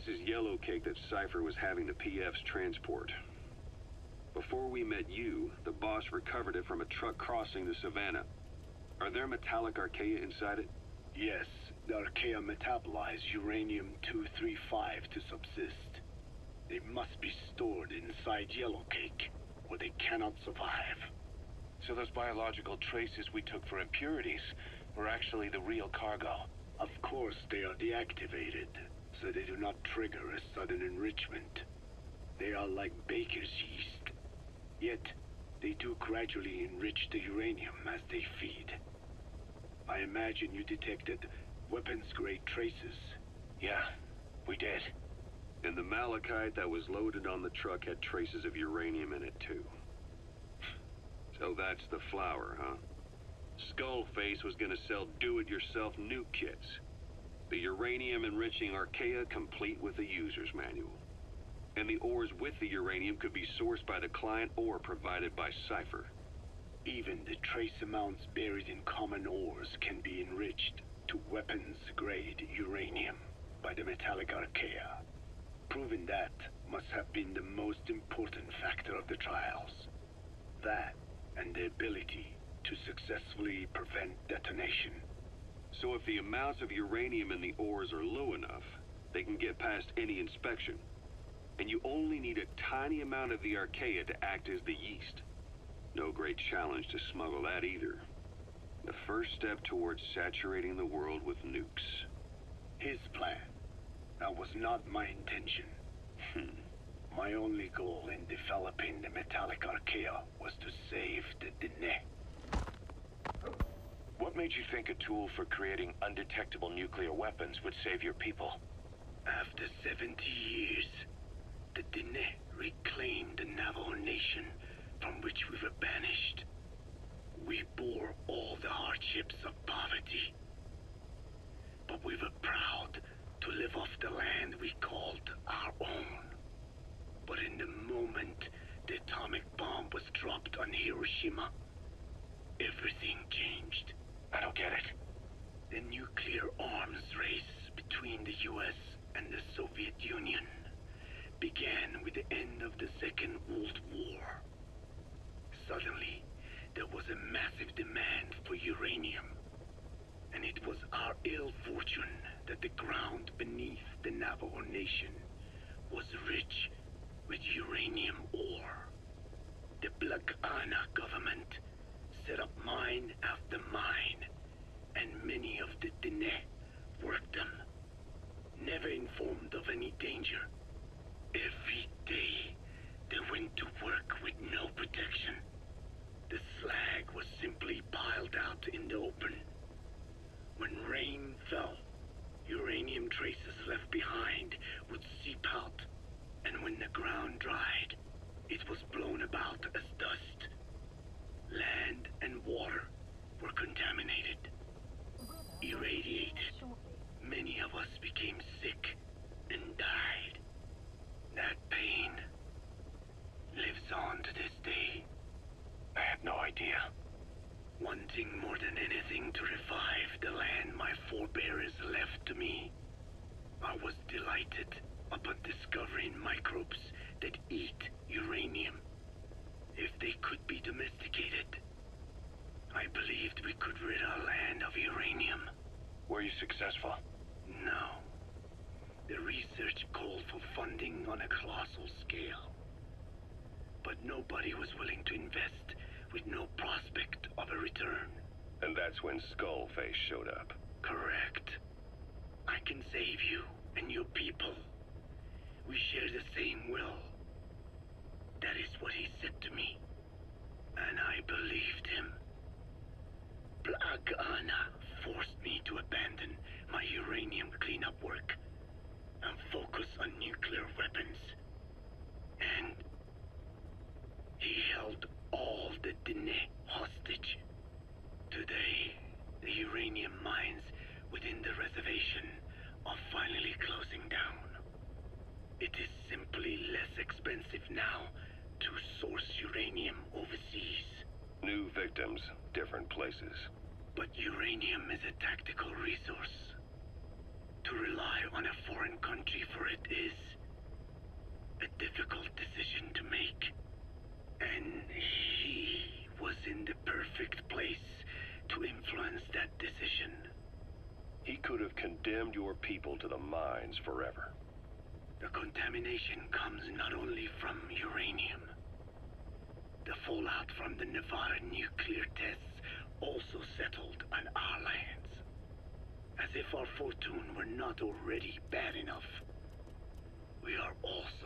is yellow cake that Cypher was having the PFs transport. Before we met you, the boss recovered it from a truck crossing the savannah. Are there metallic Archaea inside it? Yes, the Archaea metabolize uranium-235 to subsist. They must be stored inside yellow cake, or they cannot survive. So those biological traces we took for impurities were actually the real cargo? Of course they are deactivated, so they do not trigger a sudden enrichment. They are like baker's yeast. Yet, they do gradually enrich the uranium as they feed. I imagine you detected weapons-grade traces. Yeah, we did. And the malachite that was loaded on the truck had traces of uranium in it too. So that's the flower, huh? Skullface was gonna sell do-it-yourself nuke kits. The uranium-enriching Archaea complete with the user's manual. And the ores with the uranium could be sourced by the client or provided by Cypher. Even the trace amounts buried in common ores can be enriched to weapons-grade uranium by the metallic Archaea. Proving that must have been the most important factor of the trials. That and the ability to successfully prevent detonation. So if the amounts of uranium in the ores are low enough, they can get past any inspection. And you only need a tiny amount of the Archaea to act as the yeast. No great challenge to smuggle that either. The first step towards saturating the world with nukes. His plan. That was not my intention. My only goal in developing the metallic Archaea was to save the Dene. What made you think a tool for creating undetectable nuclear weapons would save your people? After 70 years, the Dene reclaimed the Navajo Nation from which we were banished. We bore all the hardships of poverty, but we were proud to live off the land we called our own. But in the moment the atomic bomb was dropped on Hiroshima, everything changed. I don't get it. The nuclear arms race between the US and the Soviet Union began with the end of the Second World War. Suddenly, there was a massive demand for uranium. And it was our ill fortune that the ground beneath the Navajo Nation was rich with uranium ore. The Black Ana government set up mine after mine, and many of the Dene worked them, never informed of any danger. Every day, they went to work with no protection. The slag was simply piled out in the open. When rain fell, uranium traces left behind would seep out, and when the ground dried, it was blown about as dust. Land and water were contaminated, irradiated. Many of us became sick and died. That pain lives on to this day. I had no idea. Wanting more than anything to revive the land my forebears left to me, I was delighted upon discovering microbes that eat uranium. If they could be domesticated, I believed we could rid our land of uranium. Were you successful? No. The research called for funding on a colossal scale. But nobody was willing to invest with no prospect of a return. And that's when Skullface showed up. Correct. I can save you and your people. We share the same will. That is what he said to me. And I believed him. Black Ana forced me to abandon my uranium cleanup work and focus on nuclear weapons. And he held all the Dene hostage. Today, the uranium mines within the reservation are finally closing down. It is simply less expensive now to source uranium overseas. New victims, different places. But uranium is a tactical resource. To rely on a foreign country for it is a difficult decision to make. And he was in the perfect place to influence that decision. He could have condemned your people to the mines forever. The contamination comes not only from uranium. The fallout from the Nevada nuclear tests also settled on our lands. As if our fortune were not already bad enough, we are also